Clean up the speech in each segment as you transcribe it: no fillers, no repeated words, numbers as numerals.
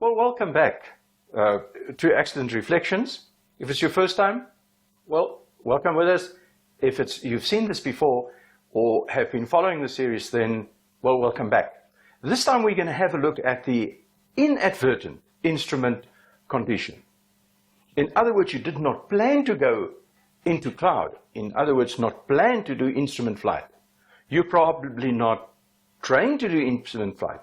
Well, welcome back to Accident Reflections. If it's your first time, well, welcome with us. If you've seen this before or have been following the series, then, well, welcome back. This time we're going to have a look at the inadvertent instrument condition. In other words, you did not plan to go into cloud. In other words, not plan to do instrument flight. You're probably not trained to do instrument flight.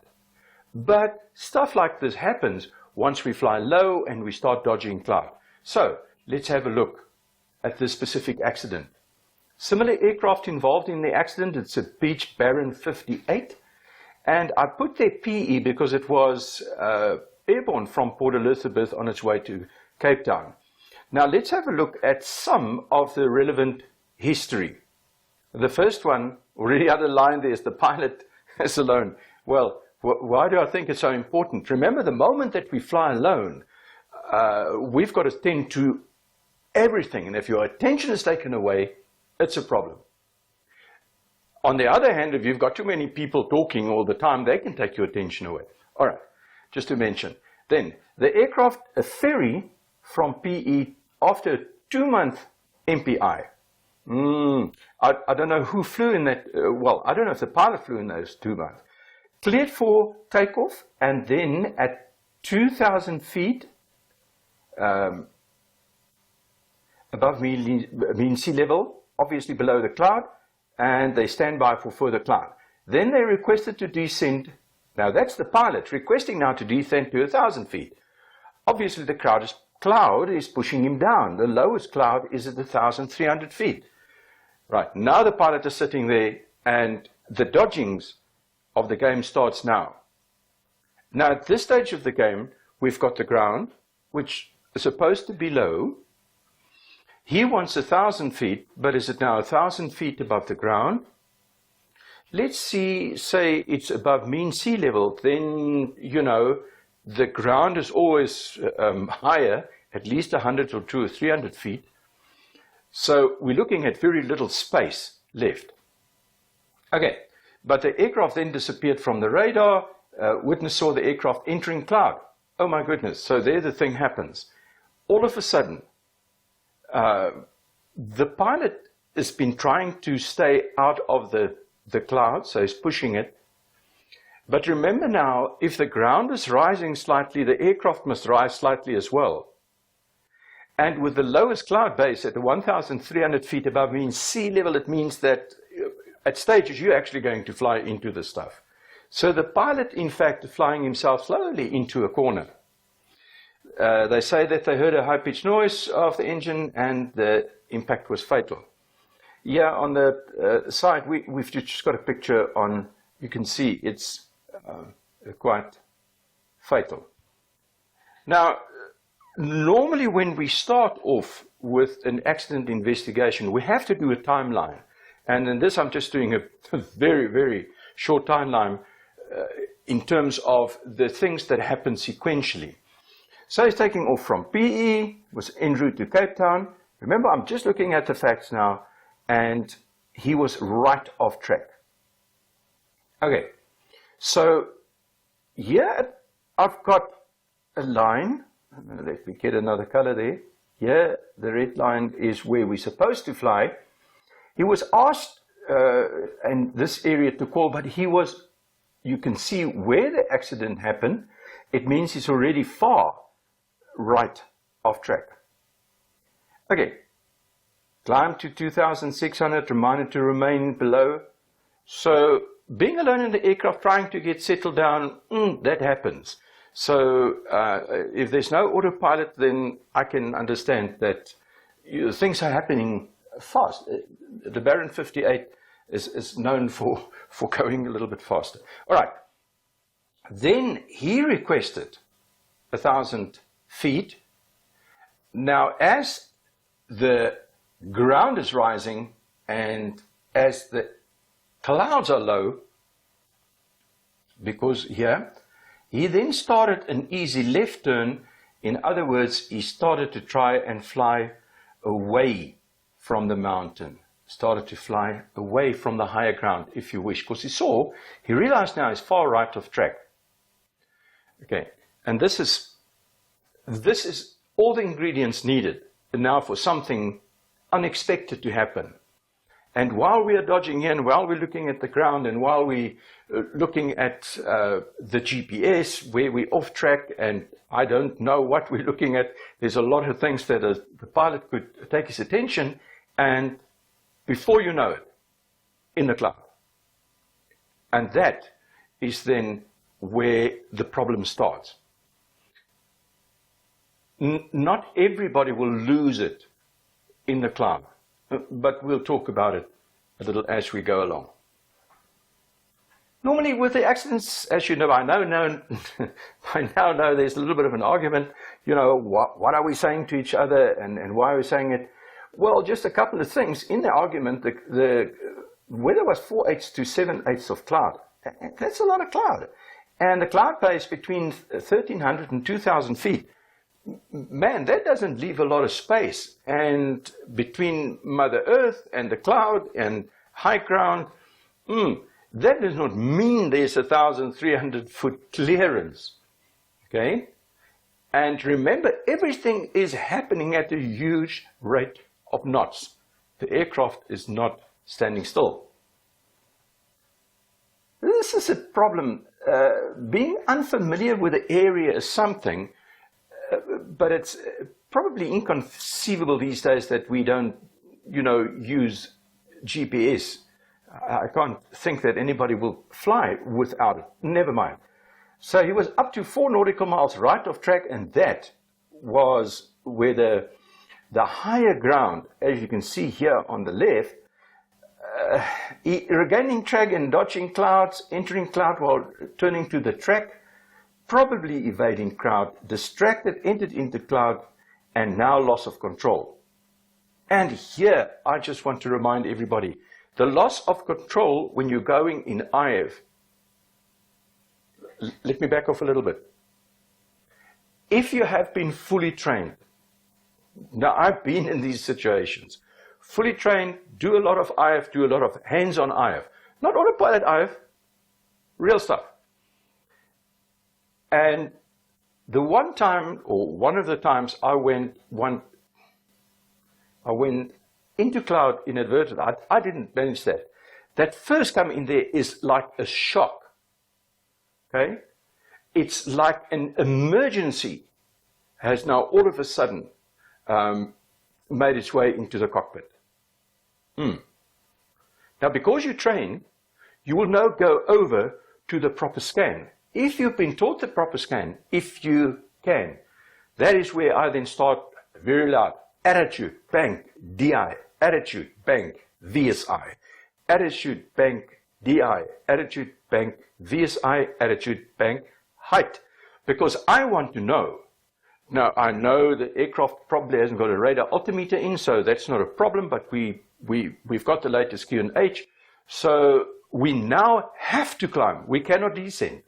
But stuff like this happens once we fly low and we start dodging cloud. So let's have a look at this specific accident. Similar aircraft involved in the accident. It's a Beech Baron 58. And I put there PE because it was airborne from Port Elizabeth on its way to Cape Town. Now let's have a look at some of the relevant history. The first one, already underlined there, is the pilot is alone. Well, why do I think it's so important? Remember, the moment that we fly alone, we've got to tend to everything. And if your attention is taken away, it's a problem. On the other hand, if you've got too many people talking all the time, they can take your attention away. All right, just to mention. Then, the aircraft, a ferry from PE after a 2-month MPI. I don't know who flew in that. Well, I don't know if the pilot flew in those 2 months. Cleared for takeoff, and then at 2,000 feet above mean sea level, obviously below the cloud, and they stand by for further climb. Then they requested to descend. Now that's the pilot requesting now to descend to 1,000 feet. Obviously the cloud is pushing him down. The lowest cloud is at 1,300 feet. Right, now the pilot is sitting there, and the dodgings of the game starts now. Now at this stage of the game, we've got the ground, which is supposed to be low. He wants 1,000 feet, but is it now 1,000 feet above the ground? Let's say it's above mean sea level, then, you know, the ground is always higher, at least 100 or 200 or 300 feet. So we're looking at very little space left. Okay. But the aircraft then disappeared from the radar. Witness saw the aircraft entering cloud. Oh my goodness. So there the thing happens. All of a sudden, the pilot has been trying to stay out of the cloud, so he's pushing it. But remember now, if the ground is rising slightly, the aircraft must rise slightly as well. And with the lowest cloud base at 1,300 feet above mean sea level, it means that at stages, you're actually going to fly into the stuff. So the pilot, in fact, is flying himself slowly into a corner. They say that they heard a high-pitched noise of the engine and the impact was fatal. Yeah, on the side, we've just got a picture on, you can see it's quite fatal. Now, normally when we start off with an accident investigation, we have to do a timeline. And in this, I'm just doing a very, very short timeline in terms of the things that happen sequentially. So he's taking off from PE, was en route to Cape Town. Remember, I'm just looking at the facts now, and he was right off track. Okay, so here I've got a line. Let me get another color there. Here, the red line is where we're supposed to fly. He was asked in this area to call, but you can see where the accident happened. It means he's already far right off track. Okay, climb to 2,600, reminded to remain below. So being alone in the aircraft, trying to get settled down, that happens. So if there's no autopilot, then I can understand that things are happening fast. The Baron 58 is known for going a little bit faster. All right. Then he requested 1,000 feet. Now, as the ground is rising and as the clouds are low, because here, he then started an easy left turn. In other words, he started to try and fly away from the mountain, started to fly away from the higher ground, if you wish, because he realized now he's far right of track. Okay, And this is all the ingredients needed now for something unexpected to happen. And while we are dodging in, while we're looking at the ground, and while we're looking at the GPS, where we're off track, and I don't know what we're looking at, there's a lot of things that the pilot could take his attention, and before you know it, in the cloud. And that is then where the problem starts. Not everybody will lose it in the cloud, but we'll talk about it a little as we go along. Normally with the accidents, as you know, I now know there's a little bit of an argument, you know, what are we saying to each other, and why are we saying it? Well, just a couple of things. In the argument, the weather was 4/8 to 7/8 of cloud. That's a lot of cloud. And the cloud base between 1,300 and 2,000 feet. Man, that doesn't leave a lot of space. And between Mother Earth and the cloud and high ground, that does not mean there's 1,300 foot clearance. Okay? And remember, everything is happening at a huge rate of knots. The aircraft is not standing still. This is a problem. Being unfamiliar with the area is something, but it's probably inconceivable these days that we don't, use GPS. I can't think that anybody will fly without it. Never mind. So he was up to 4 nautical miles right of track, and that was where the higher ground, as you can see here on the left, regaining track and dodging clouds, entering cloud while turning to the track, probably evading cloud, distracted, entered into cloud, and now loss of control. And here, I just want to remind everybody, the loss of control when you're going in IF, let me back off a little bit. If you have been fully trained, now I've been in these situations, fully trained, do a lot of IF, do a lot of hands-on IF, not autopilot IF, real stuff. And the one time, or one of the times I went into cloud inadvertently, I didn't manage that. That first come in there is like a shock. Okay? It's like an emergency has now all of a sudden made its way into the cockpit. Now, because you train, you will now go over to the proper scan. If you've been taught the proper scan, if you can, that is where I then start very loud. Attitude, bank, DI. Attitude, bank, VSI. Attitude, bank, DI. Attitude, bank, VSI. Attitude, bank, height. Because I want to know. Now, I know the aircraft probably hasn't got a radar altimeter in, so that's not a problem, but we've got the latest QNH. So we now have to climb. We cannot descend.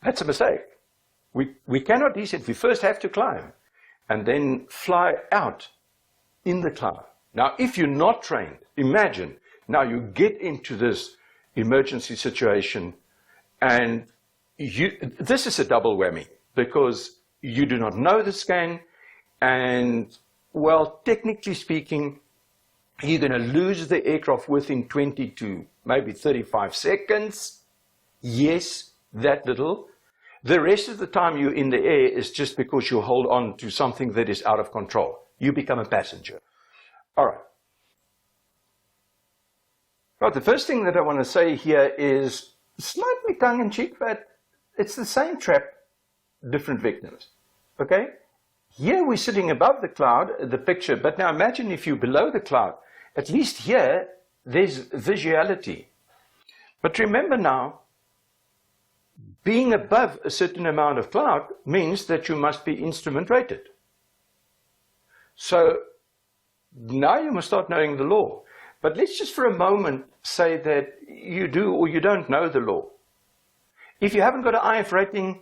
That's a mistake. We cannot descend. We first have to climb and then fly out in the cloud. Now, if you're not trained, imagine now you get into this emergency situation, and this is a double whammy because you do not know the scan, and, well, technically speaking, you're going to lose the aircraft within 20 to maybe 35 seconds. Yes, that little. The rest of the time you're in the air is just because you hold on to something that is out of control. You become a passenger. All right. Right, the first thing that I want to say here is slightly tongue-in-cheek, but it's the same trap, different victims. Okay? Here we're sitting above the cloud, the picture, but now imagine if you're below the cloud. At least here, there's visuality. But remember now, being above a certain amount of cloud means that you must be instrument rated. So now you must start knowing the law. But let's just for a moment say that you do or you don't know the law. If you haven't got an IF rating,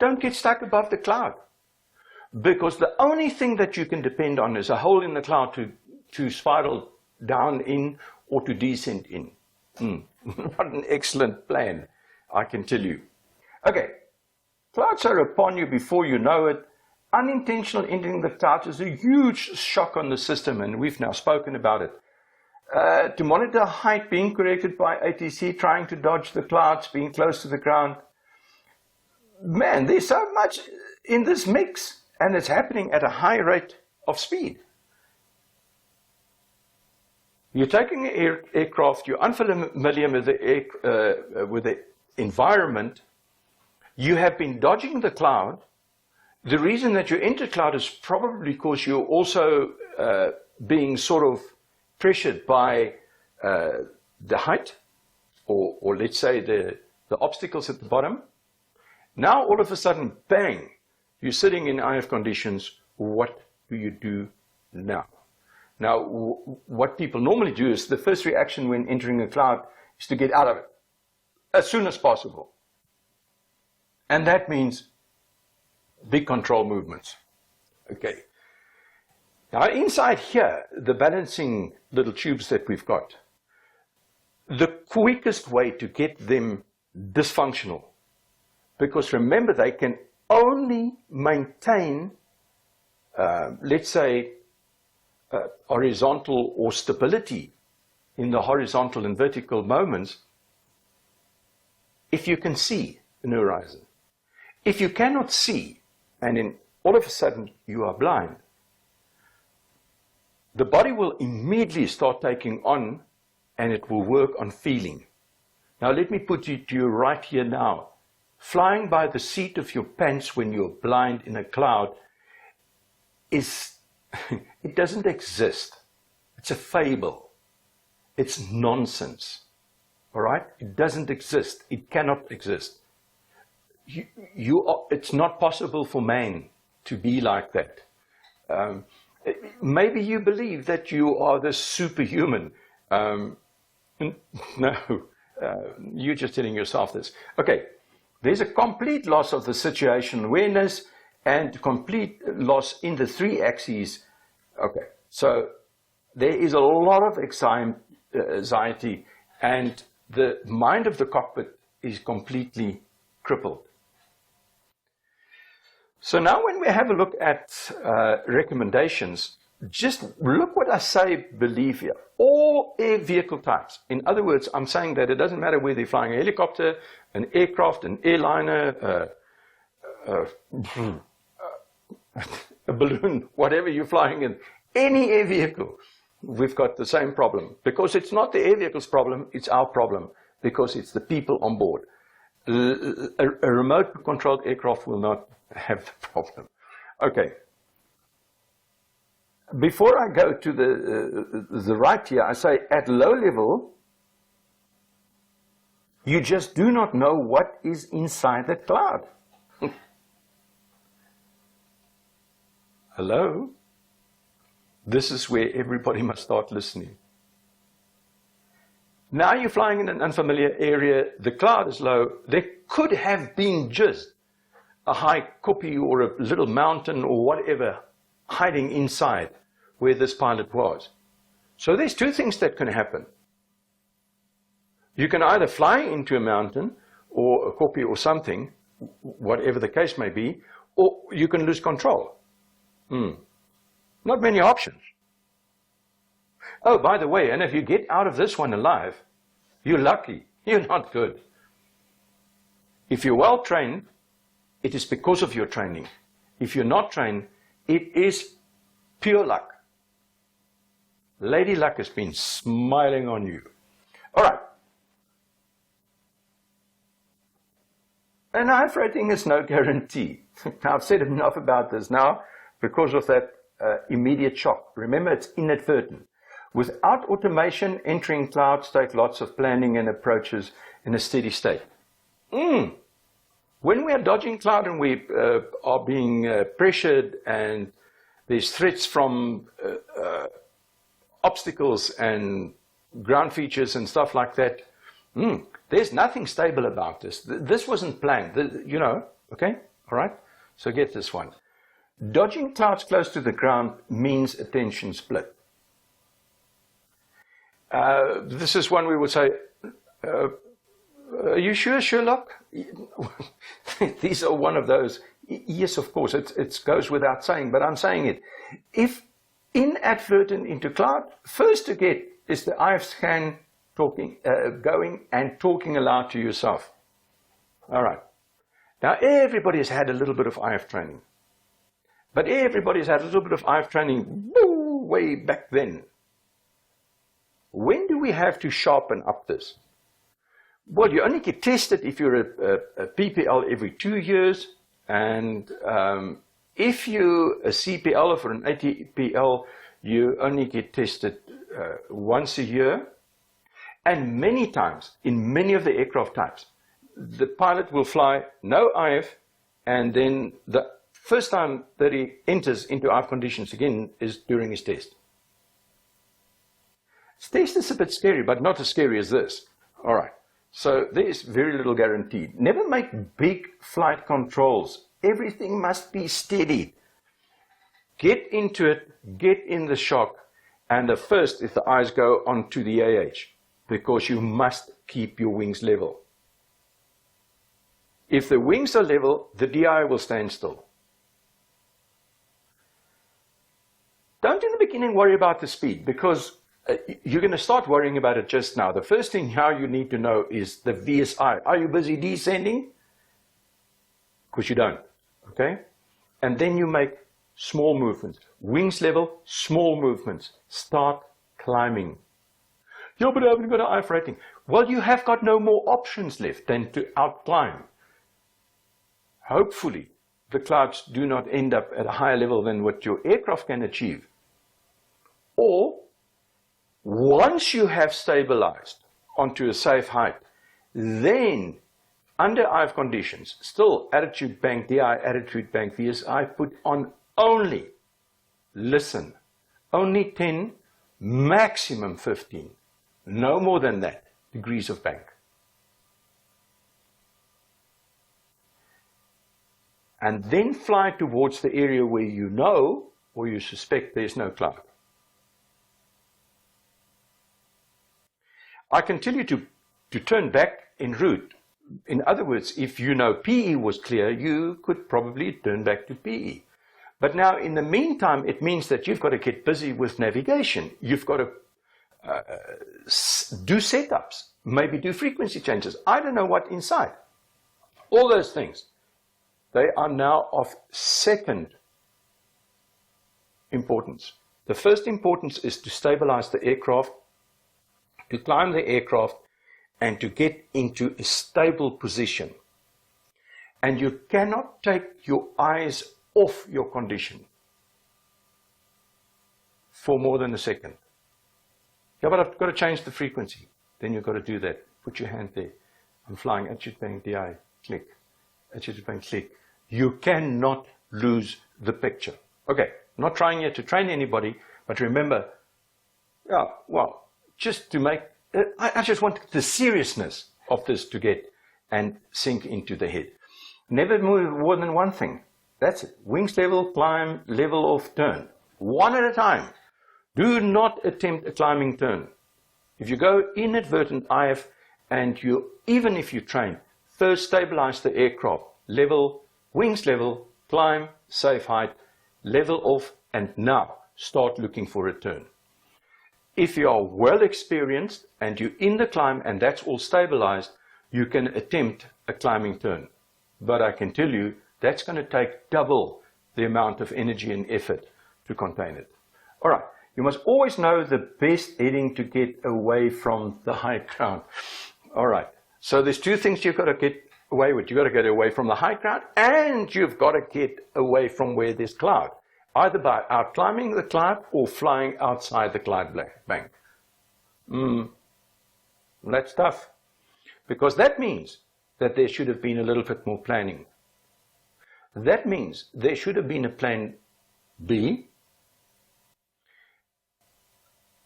don't get stuck above the cloud. Because the only thing that you can depend on is a hole in the cloud to spiral down in or to descend in. What an excellent plan, I can tell you. Okay, clouds are upon you before you know it. Unintentional entering the clouds is a huge shock on the system, and we've now spoken about it. To monitor height, being corrected by ATC, trying to dodge the clouds, being close to the ground. Man, there's so much in this mix, and it's happening at a high rate of speed. You're taking an aircraft, you're unfamiliar with the environment, you have been dodging the cloud. The reason that you enter cloud is probably because you're also being sort of pressured by the height, or let's say the obstacles at the bottom. Now all of a sudden, bang, you're sitting in IF conditions. What do you do now? Now, what people normally do is the first reaction when entering a cloud is to get out of it as soon as possible. And that means big control movements. Okay. Now, inside here, the balancing little tubes that we've got, the quickest way to get them dysfunctional, because remember, they can only maintain, let's say, horizontal or stability in the horizontal and vertical moments if you can see an horizon. If you cannot see, and then all of a sudden you are blind, the body will immediately start taking on, and it will work on feeling. Now let me put it to you right here now. Flying by the seat of your pants when you're blind in a cloud is, it doesn't exist. It's a fable. It's nonsense. All right? It doesn't exist. It cannot exist. It's not possible for man to be like that. Maybe you believe that you are the superhuman. No, you're just telling yourself this. Okay, there's a complete loss of the situational awareness and complete loss in the three axes. Okay, so there is a lot of anxiety, and the mind of the cockpit is completely crippled. So now when we have a look at recommendations, just look what I say, believe here. All air vehicle types. In other words, I'm saying that it doesn't matter whether you're flying a helicopter, an aircraft, an airliner, a balloon, whatever you're flying in, any air vehicle, we've got the same problem. Because it's not the air vehicle's problem, it's our problem, because it's the people on board. A remote controlled aircraft will not have the problem. Okay. Before I go to the right here, I say at low level, you just do not know what is inside that cloud. Hello? This is where everybody must start listening. Now you're flying in an unfamiliar area, the cloud is low, there could have been just a high koppie or a little mountain or whatever hiding inside where this pilot was. So there's two things that can happen. You can either fly into a mountain or a koppie or something, whatever the case may be, or you can lose control. Not many options. Oh, by the way, and if you get out of this one alive, you're lucky. You're not good. If you're well trained, it is because of your training. If you're not trained, it is pure luck. Lady Luck has been smiling on you. All right. An IF rating is no guarantee. Now, I've said enough about this now because of that immediate shock. Remember, it's inadvertent. Without automation, entering clouds take lots of planning and approaches in a steady state. When we are dodging cloud and we are being pressured and there's threats from obstacles and ground features and stuff like that, there's nothing stable about this. This wasn't planned, okay? All right? So get this one. Dodging clouds close to the ground means attention split. This is one we would say, Are you sure, Sherlock? These are one of those. Yes, of course, it goes without saying, but I'm saying it. If inadvertent into cloud, first to get is the IF scan talking, going and talking aloud to yourself. All right. Now, everybody has had a little bit of IF training. But everybody's had a little bit of IF training way back then. When do we have to sharpen up this? Well, you only get tested if you're a PPL every 2 years, and if you're a CPL or for an ATPL, you only get tested once a year. And many times, in many of the aircraft types, the pilot will fly no IF, and then the first time that he enters into IF conditions again is during his test. His test is a bit scary, but not as scary as this. All right. So there is very little guaranteed. Never make big flight controls. Everything must be steady. Get into it, get in the shock, and the first is the eyes go onto the AH, because you must keep your wings level. If the wings are level, the DI will stand still. Don't in the beginning worry about the speed, because you're going to start worrying about it just now. The first thing how you need to know is the VSI. Are you busy descending? Because you don't, okay? And then you make small movements. Wings level, small movements. Start climbing. Yeah, but I haven't got an IF rating. Well, you have got no more options left than to outclimb. Hopefully, the clouds do not end up at a higher level than what your aircraft can achieve. Or, once you have stabilized onto a safe height, then under IF conditions, still attitude bank, DI, attitude bank, VSI, put on only, listen, only 10, maximum 15, no more than that, degrees of bank. And then fly towards the area where you know or you suspect there's no cloud. I can tell you to turn back en route. In other words, if you know PE was clear, you could probably turn back to PE. But now, in the meantime, it means that you've got to get busy with navigation. You've got to do setups, maybe do frequency changes. I don't know what inside. All those things, they are now of second importance. The first importance is to stabilize the aircraft, to climb the aircraft, and to get into a stable position. And you cannot take your eyes off your condition for more than a second. Yeah, but I've got to change the frequency. Then you've got to do that. Put your hand there. I'm flying attitude bank, DI, click. Attitude bank, click. You cannot lose the picture. Okay, I'm not trying here to train anybody, but remember, yeah, well, just to make, I just want the seriousness of this to get and sink into the head. Never move more than one thing. That's it. Wings level, climb, level off, turn. One at a time. Do not attempt a climbing turn. If you go inadvertent IF and even if you train, first stabilize the aircraft. Level, wings level, climb, safe height, level off, and now start looking for a turn. If you are well experienced and you're in the climb and that's all stabilized, you can attempt a climbing turn. But I can tell you, that's going to take double the amount of energy and effort to contain it. All right, you must always know the best heading to get away from the high ground. All right, so there's two things you've got to get away with. You've got to get away from the high ground, and you've got to get away from where there's cloud, either by outclimbing the cloud or flying outside the cloud bank. That's tough, because that means that there should have been a little bit more planning. That means there should have been a plan B.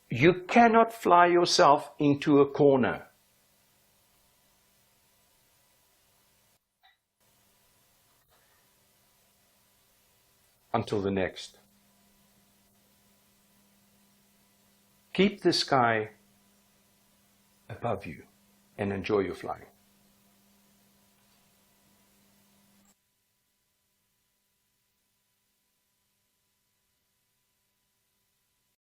You cannot fly yourself into a corner. Until the next. Keep the sky above you and enjoy your flying.